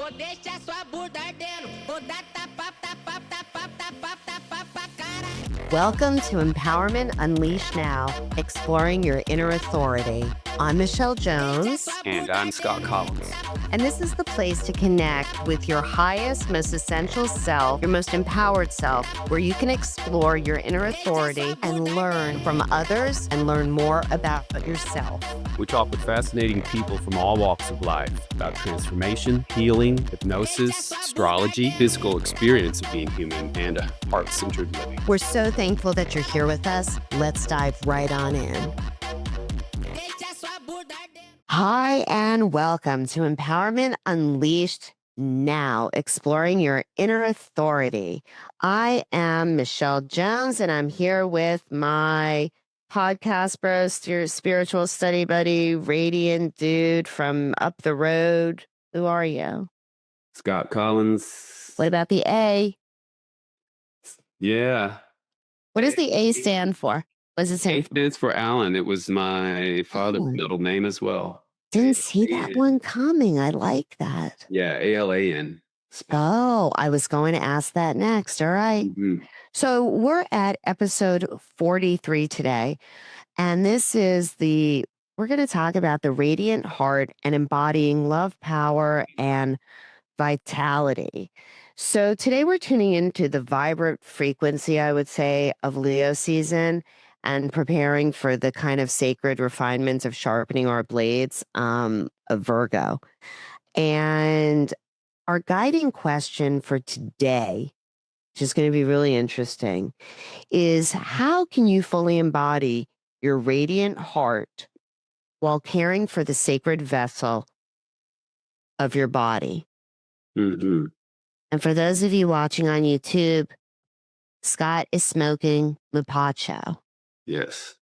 Ou deixa sua bunda ardendo, ou dá tapa, tapa, tapa, tapa, tapa, pra caralho. Welcome to Empowerment Unleashed Now, exploring your inner authority. I'm Michele Jones. And I'm Scott Collins. And this is the place to connect with your highest, most essential self, your most empowered self, where you can explore your inner authority and learn from others and learn more about yourself. We talk with fascinating people from all walks of life about transformation, healing, hypnosis, astrology, physical experience of being human, and heart-centered living. We're so thankful that you're here with us. Let's dive right on in. Hi, and welcome to Empowerment Unleashed Now, exploring your inner authority. I am Michele Jones, and I'm here with my podcast bro, spiritual study buddy, radiant dude from up the road. Who are you? Scott Collins. What about the A? Yeah. What does the A stand for? What does it stand for? It's for Alan. It was my father's middle name as well. Didn't see that one coming. I like that. Yeah, ALAN. Oh, I was going to ask that next. All right. Mm-hmm. So we're at episode 43 today, and we're going to talk about the radiant heart and embodying love, power, and vitality. So today we're tuning into the vibrant frequency, I would say, of Leo season and preparing for the kind of sacred refinements of sharpening our blades of Virgo. And our guiding question for today, which is going to be really interesting, is how can you fully embody your radiant heart while caring for the sacred vessel of your body? Mm-hmm. And for those of you watching on YouTube, Scott is smoking Mapacho. Yes.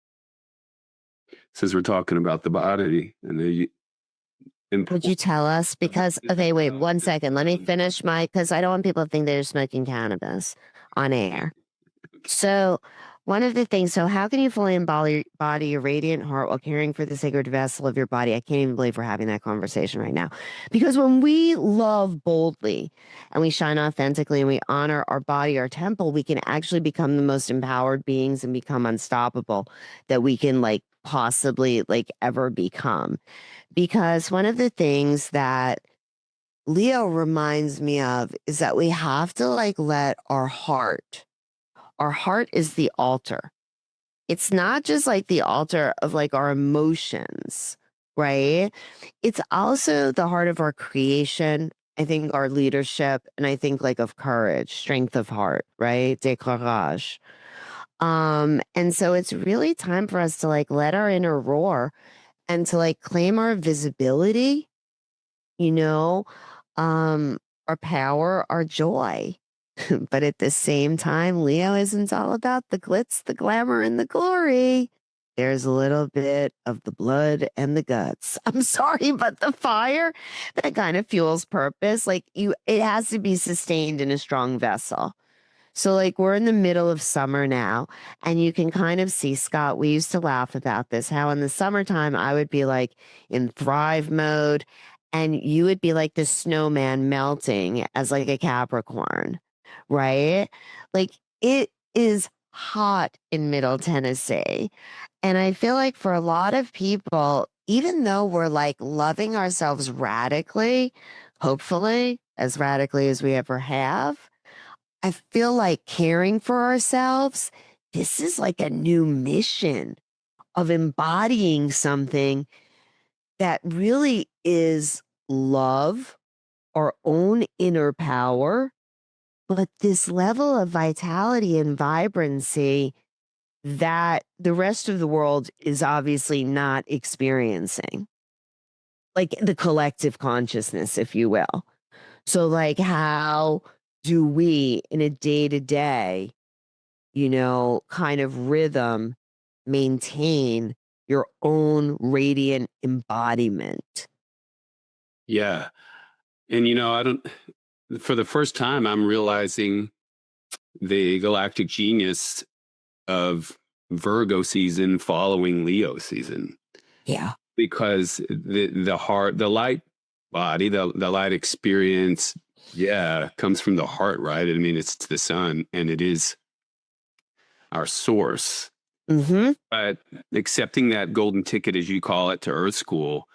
Since we're talking about the body and the Would you tell us? Because, okay, wait 1 second. Let me finish because I don't want people to think they're smoking cannabis on air. So one of the things, how can you fully embody your radiant heart while caring for the sacred vessel of your body? I can't even believe we're having that conversation right now. Because when we love boldly and we shine authentically and we honor our body, our temple, we can actually become the most empowered beings and become unstoppable that we can possibly ever become. Because one of the things that Leo reminds me of is that we have to let our heart is the altar. It's not just the altar of our emotions, right? It's also the heart of our creation. I think our leadership, and I think of courage, strength of heart, right? Décourage. And so it's really time for us to let our inner roar and to claim our visibility, our power, our joy. But at the same time, Leo isn't all about the glitz, the glamour, and the glory. There's a little bit of the blood and the guts. I'm sorry, but the fire that kind of fuels purpose, it has to be sustained in a strong vessel. So we're in the middle of summer now, and you can kind of see, Scott, we used to laugh about this, how in the summertime I would be in thrive mode, and you would be like the snowman melting as a Capricorn. Right? It is hot in Middle Tennessee. And I feel for a lot of people, even though we're loving ourselves radically, hopefully as radically as we ever have, I feel caring for ourselves, this is a new mission of embodying something that really is love, our own inner power, but this level of vitality and vibrancy that the rest of the world is obviously not experiencing. The collective consciousness, if you will. So how do we in a day-to-day, kind of rhythm maintain your own radiant embodiment? Yeah. And for the first time, I'm realizing the galactic genius of Virgo season following Leo season. Yeah. Because the light body. The light experience, yeah, comes from the heart, right? I mean, it's the sun, and it is our source. Mm-hmm. But accepting that golden ticket, as you call it, to Earth School,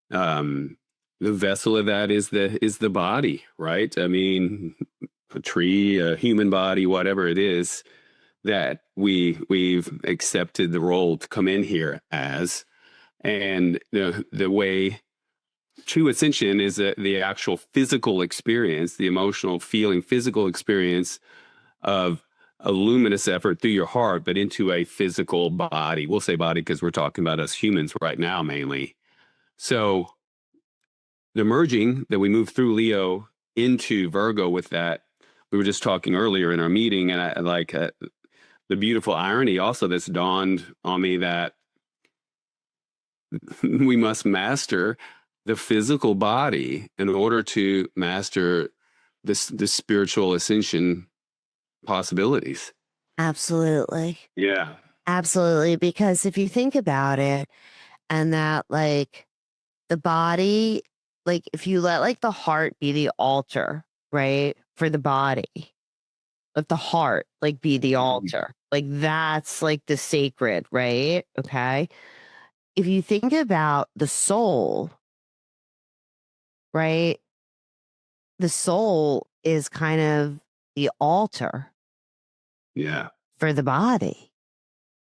the vessel of that is the body, right? I mean, a tree, a human body, whatever it is that we've accepted the role to come in here as, and the way true ascension is the actual physical experience, the emotional feeling, physical experience of a luminous effort through your heart, but into a physical body. We'll say body because we're talking about us humans right now mainly. So the merging that we move through Leo into Virgo with that, we were just talking earlier in our meeting, and I like the beautiful irony also that's dawned on me that we must master the physical body in order to master this spiritual ascension possibilities. Absolutely. Yeah. Absolutely. Because if you think about it, and that like the body, like if you let like the heart be the altar, right? For the body, let the heart like be the altar. Like that's like the sacred, right? Okay. If you think about the soul, right? The soul is kind of the altar Yeah. for the body.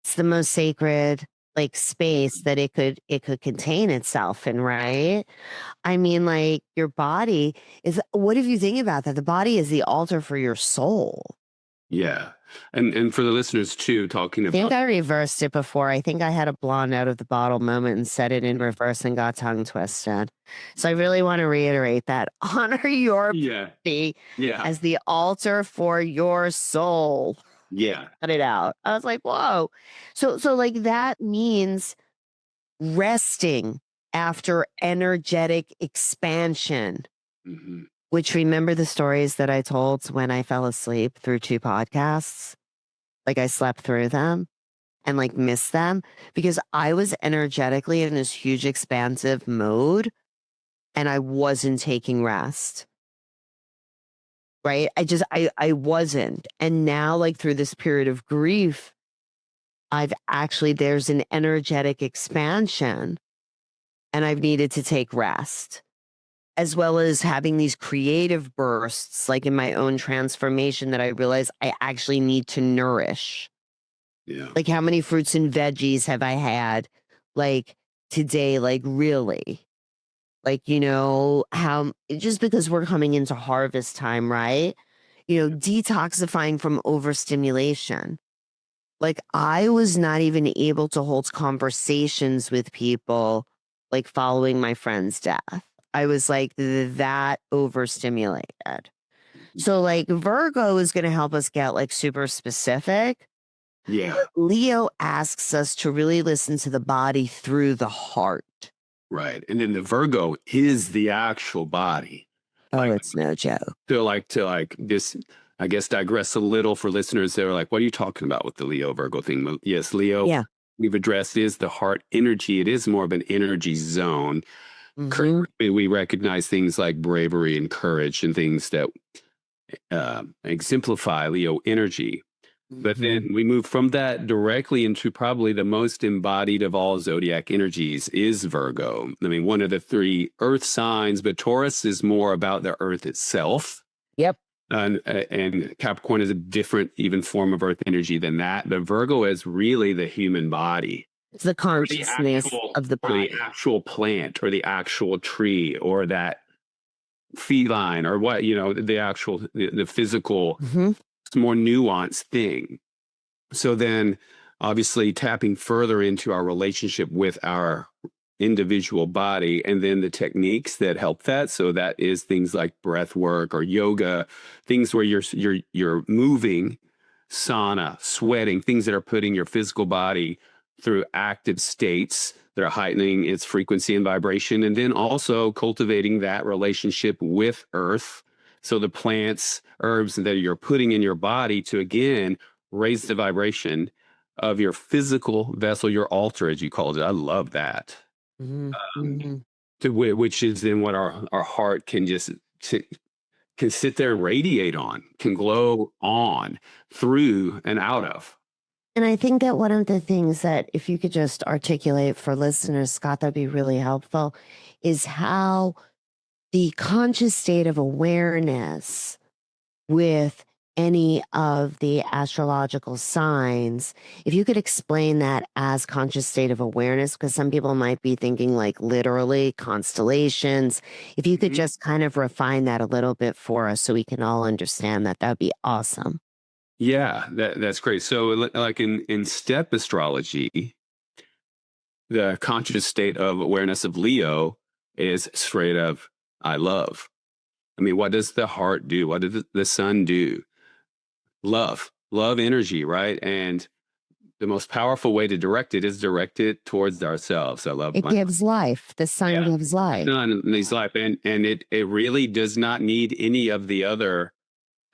It's the most sacred like space that it could contain itself in, right? I mean, like your body is, what if you think about that? The body is the altar for your soul. Yeah. And for the listeners too, talking I think about I reversed it before. I think I had a blonde out of the bottle moment and said it in reverse and got tongue twisted. So I really want to reiterate that. Honor your yeah. body Yeah. as the altar for your soul. Yeah. Cut it out. I was like, whoa. So like that means resting after energetic expansion. Mm-hmm. Which, remember the stories that I told when I fell asleep through 2 podcasts? Like I slept through them and like missed them because I was energetically in this huge expansive mode and I wasn't taking rest. Right? I wasn't. And now, like through this period of grief, there's an energetic expansion and I've needed to take rest, as well as having these creative bursts, like in my own transformation, that I realize I actually need to nourish. Yeah. Like, how many fruits and veggies have I had, like, today? Like, really? Like, how, just because we're coming into harvest time, right? Detoxifying from overstimulation. Like, I was not even able to hold conversations with people, like, following my friend's death. I was like that overstimulated. So like Virgo is going to help us get like super specific. Yeah. Leo asks us to really listen to the body through the heart. Right. And then the Virgo is the actual body. Oh, Like, it's no joke. to this, I guess, digress a little for listeners that are like, what are you talking about with the Leo Virgo thing? Well, yes, Leo, Yeah. we've addressed, is the heart energy. It is more of an energy zone. Mhm. We recognize things like bravery and courage and things that exemplify Leo energy. But then we move from that directly into probably the most embodied of all zodiac energies is Virgo. I mean, one of the 3 earth signs, but Taurus is more about the earth itself. Yep. And Capricorn is a different even form of earth energy than that. But Virgo is really the human body. It's the consciousness of the Or body. the actual plant or the actual tree or that feline or what, the actual, the physical, more nuanced thing. So then obviously tapping further into our relationship with our individual body and then the techniques that help that. So that is things like breath work or yoga, things where you're moving, sauna, sweating, things that are putting your physical body through active states that are heightening its frequency and vibration, and then also cultivating that relationship with earth. So the plants, herbs that you're putting in your body to, again, raise the vibration of your physical vessel, your altar, as you called it. I love that. which is then what our heart can just can sit there and radiate on, can glow on, through and out of. And I think that one of the things that, if you could just articulate for listeners, Scott, that'd be really helpful, is how the conscious state of awareness with any of the astrological signs, if you could explain that as conscious state of awareness, because some people might be thinking like literally constellations. If you could just kind of refine that a little bit for us so we can all understand that, that'd be awesome. Yeah, that's great. So like in step astrology, the conscious state of awareness of Leo is straight up, I love. I mean, what does the heart do? What does the sun do? Love energy, right? And the most powerful way to direct it is direct it towards ourselves. I love it gives life. The sun gives life. Sun needs life. And it really does not need any of the other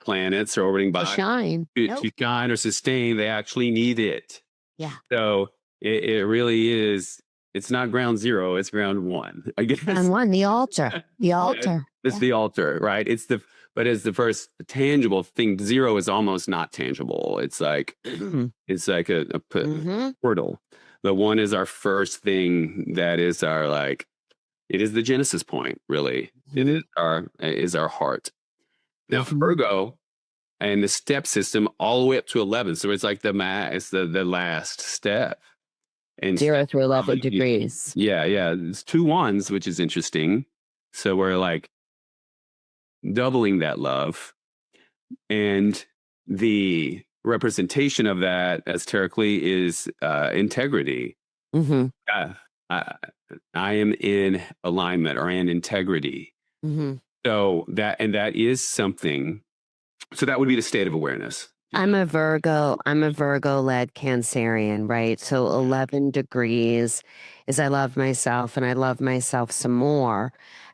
planets or orbiting bodies shine. To shine or sustain. They actually need it. Yeah. So it really is. It's not ground zero, it's ground one, I guess. Ground one, the altar. The altar. It's the altar, right? But as the first tangible thing, zero is almost not tangible. It's like it's like a portal. The one is our first thing that is our like, it is the genesis point, really. It is our heart. Now Virgo and the step system all the way up to 11. So it's like it's the last step. And 0 through 11 degrees. Yeah. It's 2 1s, which is interesting. So we're like doubling that love. And the representation of that asterically is integrity. I am in alignment or in integrity. So that is something. So that would be the state of awareness. I'm a Virgo-led Cancerian, right? So 11 degrees is I love myself and I love myself some more.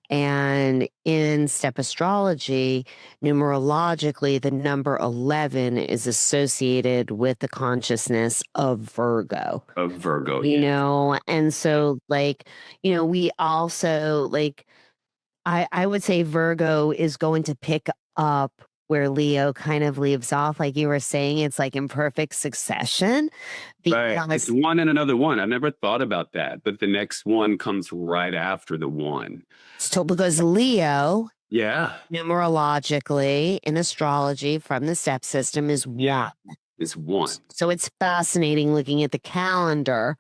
And in step astrology, numerologically, the number 11 is associated with the consciousness of Virgo. You know? And so we also I would say Virgo is going to pick up where Leo kind of leaves off. Like you were saying, it's like in perfect succession. Right. It's one and another one. I've never thought about that, but the next one comes right after the one. So because Leo, numerologically in astrology from the step system is one. It's one. So it's fascinating looking at the calendar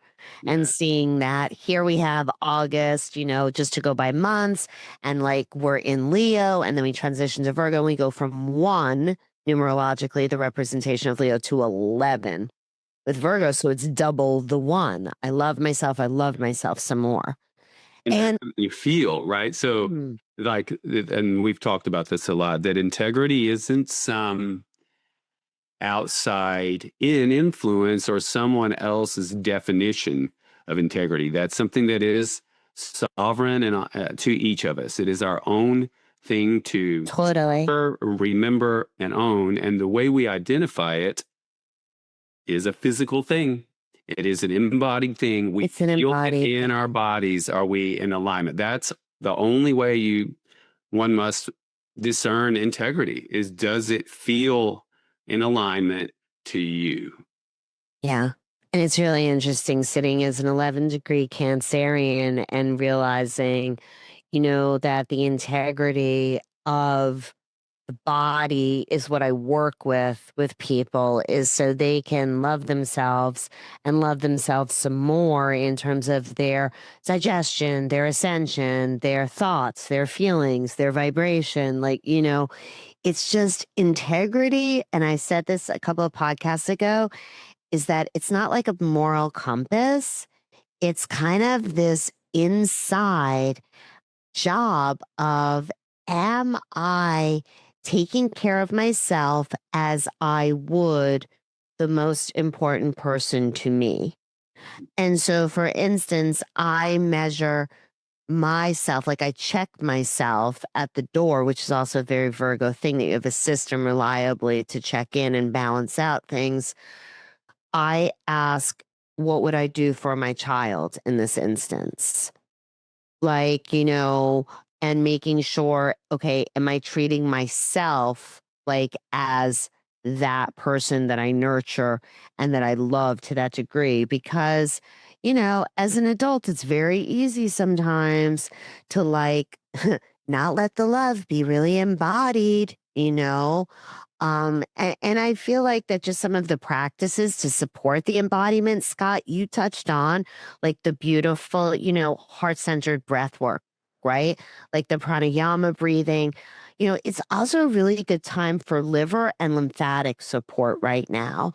and seeing that here we have August, just to go by months, and we're in Leo, and then we transition to Virgo, and we go from 1, numerologically, the representation of Leo, to 11 with Virgo. So it's double the 1. I love myself some more. And you feel, right? So and we've talked about this a lot, that integrity isn't some outside in influence or someone else's definition of integrity. That's something that is sovereign and to each of us. It is our own thing to remember and own. And the way we identify it is a physical thing. It is an embodied thing. We feel it in our bodies. Are we in alignment? That's the only way one must discern integrity is, does it feel in alignment to you? Yeah. And it's really interesting sitting as an 11-degree Cancerian and realizing, that the integrity of the body is what I work with people, is so they can love themselves and love themselves some more in terms of their digestion, their ascension, their thoughts, their feelings, their vibration. It's just integrity. And I said this a couple of podcasts ago, is that it's not like a moral compass. It's kind of this inside job of, am I taking care of myself as I would the most important person to me? And so, for instance, I measure myself, I check myself at the door, which is also a very Virgo thing, that you have a system reliably to check in and balance out things. I ask, what would I do for my child in this instance? like, and making sure, okay, am I treating myself like as that person that I nurture and that I love to that degree? Because, as an adult, it's very easy sometimes to like not let the love be really embodied. And I feel like that just some of the practices to support the embodiment, Scott, you touched on, like the beautiful, heart centered breath work, right? Like the pranayama breathing. It's also a really good time for liver and lymphatic support right now.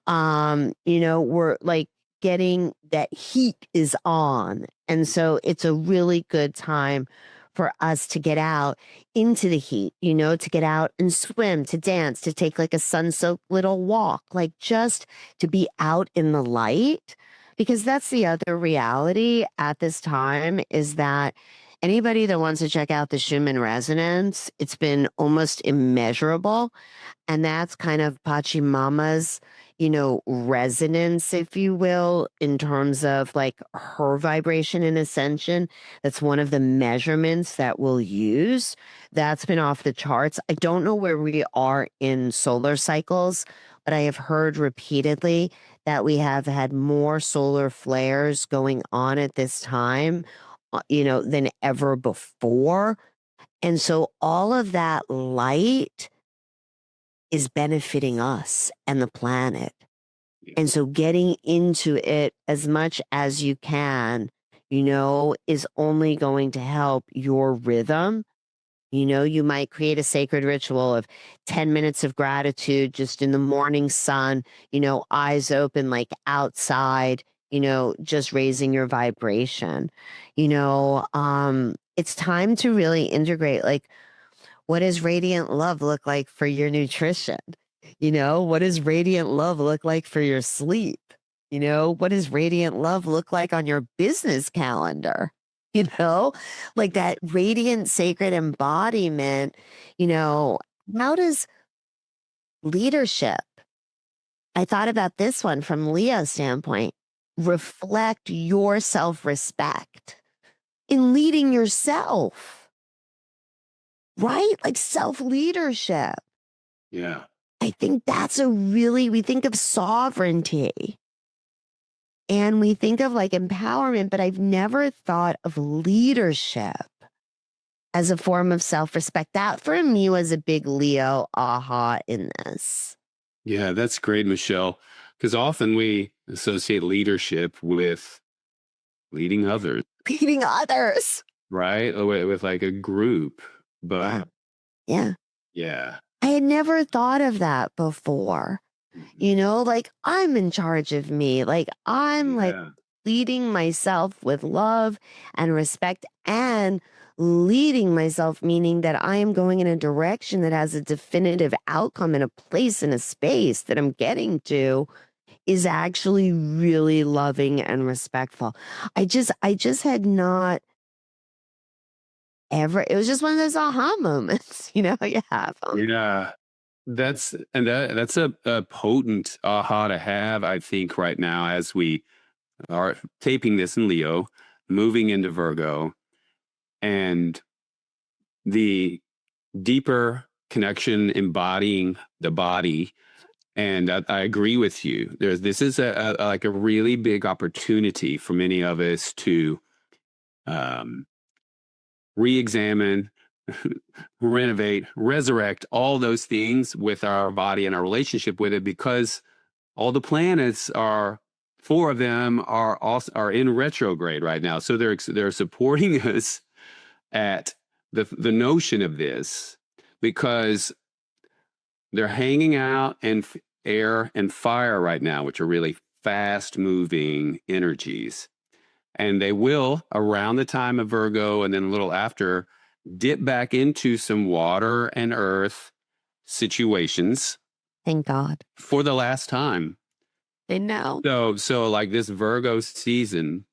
We're like getting that heat is on. And so it's a really good time for us to get out into the heat, to get out and swim, to dance, to take like a sun-soaked little walk, like just to be out in the light. Because that's the other reality at this time is that anybody that wants to check out the Schumann resonance, it's been almost immeasurable. And that's kind of Pachamama's, resonance, if you will, in terms of like her vibration and ascension. That's one of the measurements that we'll use. That's been off the charts. I don't know where we are in solar cycles, but I have heard repeatedly that we have had more solar flares going on at this time, than ever before. And so all of that light is benefiting us and the planet. And so getting into it as much as you can, is only going to help your rhythm. You might create a sacred ritual of 10 minutes of gratitude just in the morning sun, eyes open, like outside, just raising your vibration. It's time to really integrate, like, what does radiant love look like for your nutrition? What does radiant love look like for your sleep? What does radiant love look like on your business calendar? Like that radiant sacred embodiment, how does leadership, I thought about this one from Leo's standpoint, reflect your self-respect in leading yourself, right? Like self-leadership. Yeah. I think we think of sovereignty and we think of like empowerment, but I've never thought of leadership as a form of self-respect. That for me was a big Leo aha in this. Yeah, that's great, Michelle. Because often we associate leadership with leading others, Leading others. right? Or with like a group. But Yeah. yeah. I had never thought of that before. Like I'm in charge of me. Like I'm like Yeah. leading myself with love and respect and leading myself, meaning that I am going in a direction that has a definitive outcome and a place and a space that I'm getting to is actually really loving and respectful. I just had not ever, it was just one of those aha moments, you have 'em. Yeah. That's a potent aha to have, I think, right now as we are taping this in Leo, moving into Virgo, and the deeper connection embodying the body. And I agree with you. This is like a really big opportunity for many of us to um, re-examine, renovate, resurrect all those things with our body and our relationship with it, because all the planets are, four of them are in retrograde right now, so they're supporting us at the notion of this, because they're hanging out in air and fire right now, which are really fast moving energies. And they will, around the time of Virgo and then a little after, dip back into some water and earth situations Thank God. for the last time. I know. So like this Virgo season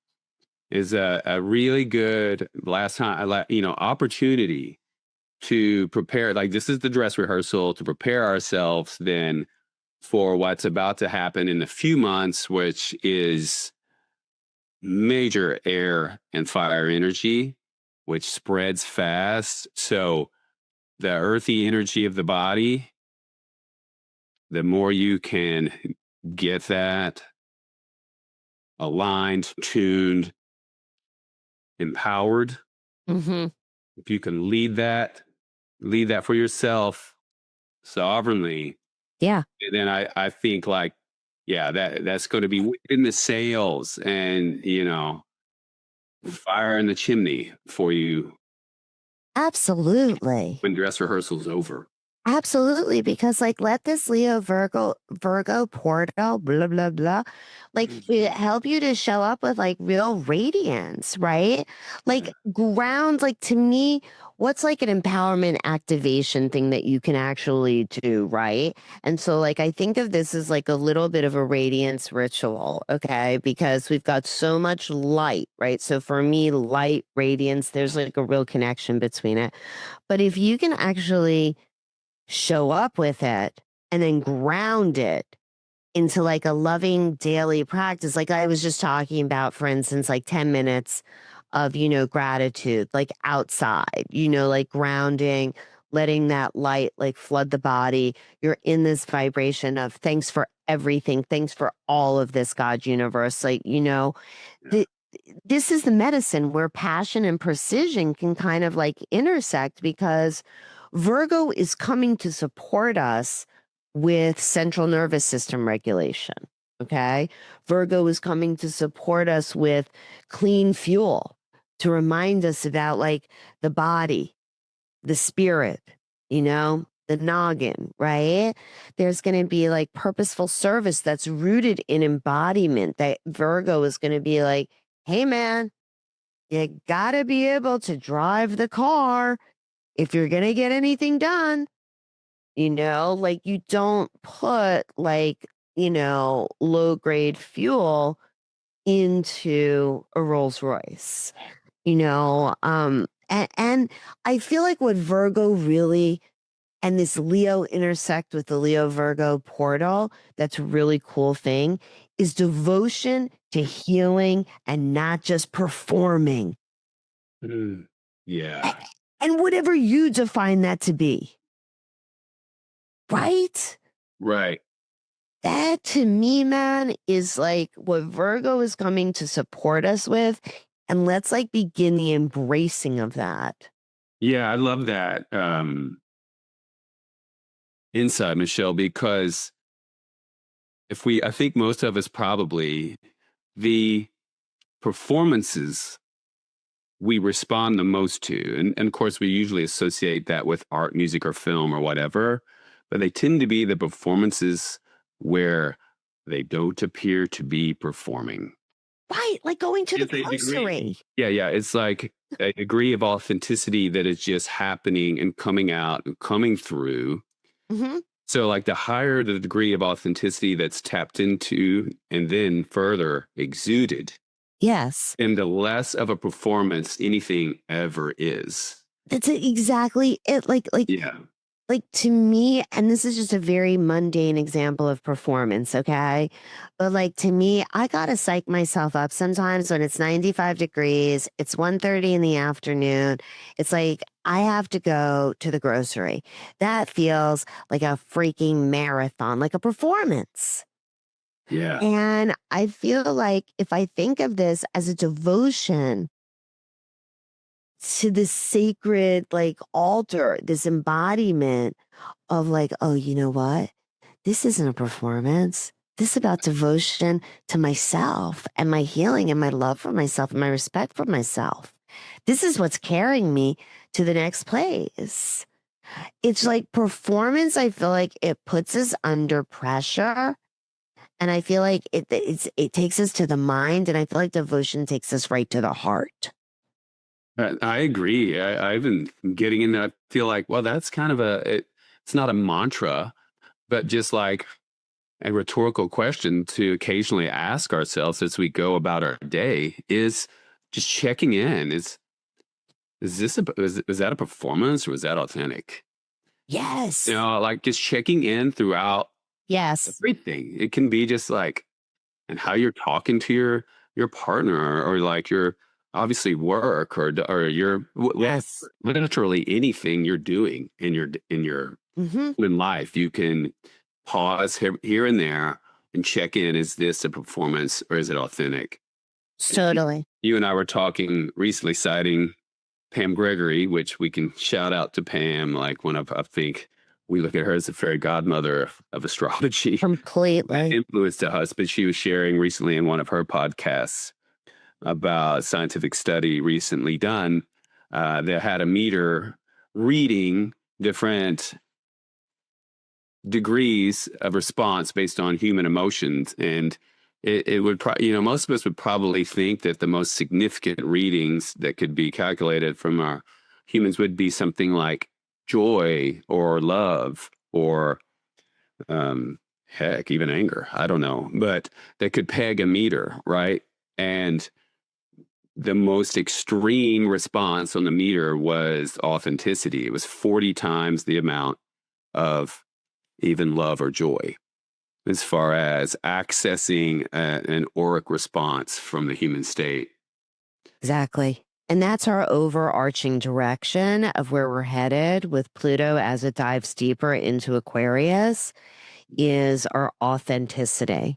is a really good last time, opportunity to prepare. Like this is the dress rehearsal to prepare ourselves then for what's about to happen in a few months, which is major air and fire energy. which spreads fast. So the earthy energy of the body, the more you can get that aligned, tuned, empowered, Mm-hmm. if you can lead that for yourself sovereignly, Yeah. then I think like, yeah, that's going to be in the sails and, fire in the chimney for you Absolutely. when dress rehearsal's over. Absolutely, because like let this Leo Virgo portal, blah blah blah, like it help you to show up with like real radiance, right? Like ground, like to me, what's like an empowerment activation thing that you can actually do, right? And so like I think of this as like a little bit of a radiance ritual, okay? Because we've got so much light, right? So for me, light, radiance, there's like a real connection between it. But if you can actually show up with it and then ground it into like a loving daily practice. Like I was just talking about, for instance, like 10 minutes of, gratitude, like outside, like grounding, letting that light like flood the body. You're in this vibration of thanks for everything. Thanks for all of this, God universe. Like, th- this is the medicine where passion and precision can kind of like intersect because Virgo is coming to support us with central nervous system regulation. Okay. Virgo is coming to support us with clean fuel to remind us about like the body, the spirit, the noggin, right? There's going to be like purposeful service that's rooted in embodiment that Virgo is going to be like, hey, man, you got to be able to drive the car if you're going to get anything done. Like you don't put like, low grade fuel into a Rolls Royce, and I feel like what Virgo really and this Leo intersect with the Leo Virgo portal, that's a really cool thing, is devotion to healing and not just performing. Yeah. And whatever you define that to be. Right? Right. That to me, man, is like what Virgo is coming to support us with. And let's like begin the embracing of that. Yeah, I love that insight, Michelle, because I think most of us probably, the performances we respond the most to, and of course, we usually associate that with art, music, or film or whatever, but they tend to be the performances where they don't appear to be performing. Right. Like going to the It's a degree. grocery. Yeah. It's like a degree of authenticity that is just happening and coming out and coming through. Mm-hmm. So, like, the higher the degree of authenticity that's tapped into and then further exuded, Yes. and the less of a performance anything ever is. That's exactly it. Yeah. Like to me, and this is just a very mundane example of performance, okay? But like to me, I gotta psych myself up sometimes when it's 95 degrees, it's 1:30 in the afternoon. It's like I have to go to the grocery. That feels like a freaking marathon, like a performance. Yeah. And I feel like if I think of this as a devotion to this sacred like altar, this embodiment of like, oh, you know what? This isn't a performance. This is about devotion to myself and my healing and my love for myself and my respect for myself. This is what's carrying me to the next place. It's like performance, I feel like it puts us under pressure. And I feel like it takes us to the mind. And I feel like devotion takes us right to the heart. I agree. I've been getting into, I feel like, well, that's kind of it's not a mantra, but just like a rhetorical question to occasionally ask ourselves as we go about our day is just checking in. Is that a performance or is that authentic? Yes. Like just checking in throughout Yes. everything. It can be just like, and how you're talking to your partner or like your obviously work or your Yes. literally anything you're doing in your in life, you can pause here and there and check in. Is this a performance or is it authentic? Totally. You and I were talking recently, citing Pam Gregory, which we can shout out to Pam. Like one of, I think we look at her as the fairy godmother of astrology. Completely. Influence to us, but she was sharing recently in one of her podcasts about a scientific study recently done that had a meter reading different degrees of response based on human emotions. And it would, most of us would probably think that the most significant readings that could be calculated from our humans would be something like joy or love or heck, even anger. I don't know, but they could peg a meter, right? And the most extreme response on the meter was authenticity. It was 40 times the amount of even love or joy as far as accessing an auric response from the human state. Exactly. And that's our overarching direction of where we're headed with Pluto as it dives deeper into Aquarius is our authenticity.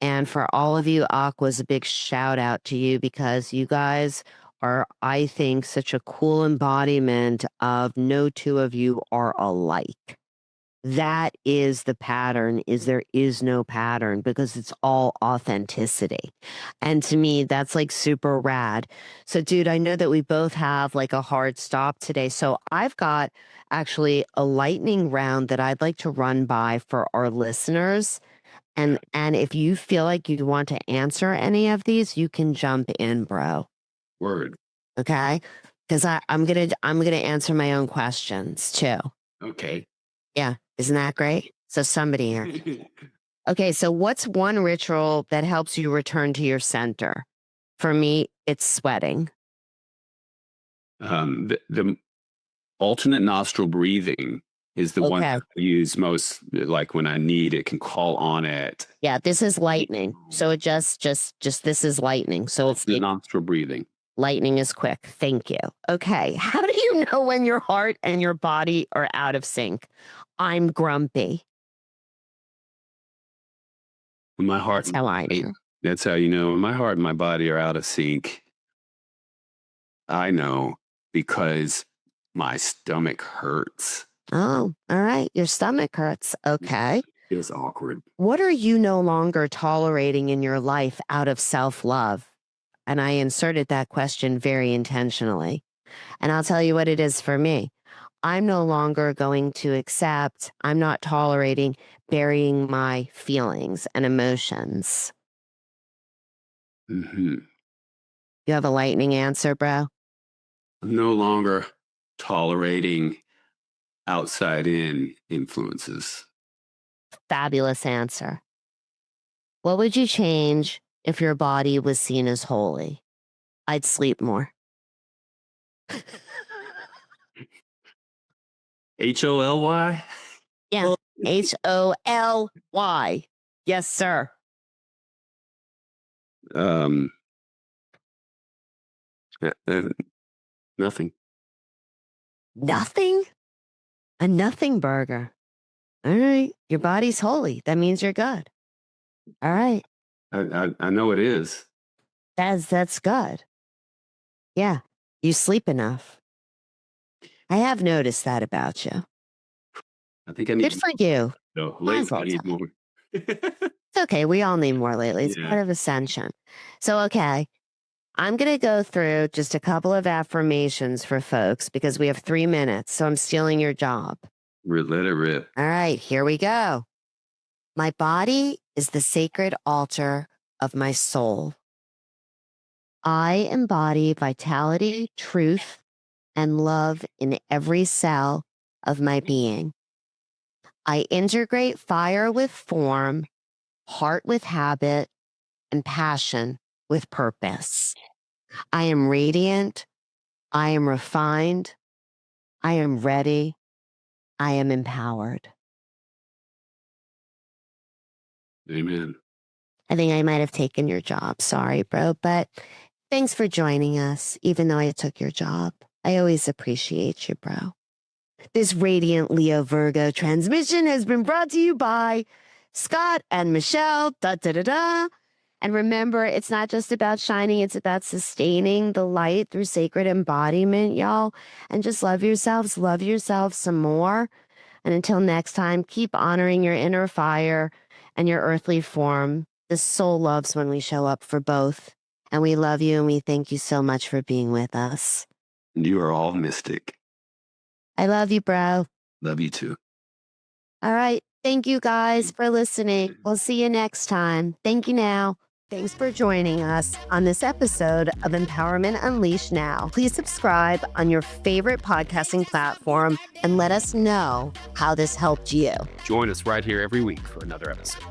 And for all of you Aquas, a big shout out to you because you guys are, I think, such a cool embodiment of no two of you are alike. That is the pattern, is there is no pattern because it's all authenticity. And to me, that's like super rad. So dude, I know that we both have like a hard stop today. So I've got actually a lightning round that I'd like to run by for our listeners. And if you feel like you want to answer any of these, you can jump in, bro. Word. Okay? Because I'm gonna answer my own questions too. Okay. Yeah. Isn't that great? So somebody here. Okay, so what's one ritual that helps you return to your center? For me, it's sweating. The alternate nostril breathing is the one Okay. that I use most, like when I need it, can call on it. Yeah, this is lightning. So it just this is lightning. So it's The nostril breathing. lightning is quick. Thank you. Okay. How do you know when your heart and your body are out of sync? I'm grumpy. When my heart, That's how I know. that's how you know when my heart and my body are out of sync. I know because my stomach hurts. Oh, all right. Your stomach hurts. Okay. It was awkward. What are you no longer tolerating in your life out of self-love? And I inserted that question very intentionally. And I'll tell you what it is for me. I'm no longer going to accept, I'm not tolerating burying my feelings and emotions. Mm-hmm. You have a lightning answer, bro? I'm no longer tolerating outside in influences. Fabulous answer. What would you change if your body was seen as holy? I'd sleep more. HOLY? Yeah. HOLY. Yes, sir. Um, nothing. Nothing? A nothing burger. All right. Your body's holy. That means you're good. All right. I know it is. That's good. Yeah. You sleep enough. I have noticed that about you. I think I need Good for you. no, Might as lately well I need tell. more. It's okay. We all need more lately. It's Yeah. part of ascension. So, okay. I'm going to go through just a couple of affirmations for folks because we have 3 minutes. So I'm stealing your job. Let it rip. All right. Here we go. My body is the sacred altar of my soul. I embody vitality, truth, and love in every cell of my being. I integrate fire with form, heart with habit, and passion with purpose. I am radiant. I am refined. I am ready. I am empowered. Amen. I think I might have taken your job. Sorry, bro, but Thanks for joining us, even though I took your job. I always appreciate you, bro. This Radiant Leo Virgo transmission has been brought to you by Scott and Michelle. Da, da, da, da. And remember, it's not just about shining, it's about sustaining the light through sacred embodiment, y'all. And just love yourselves some more. And until next time, keep honoring your inner fire and your earthly form. The soul loves when we show up for both. And we love you and we thank you so much for being with us. You are all mystic. I love you, bro. Love you too. All right. Thank you guys for listening. We'll see you next time. Thank you now. Thanks for joining us on this episode of Empowerment Unleashed Now. Please subscribe on your favorite podcasting platform and let us know how this helped you. Join us right here every week for another episode.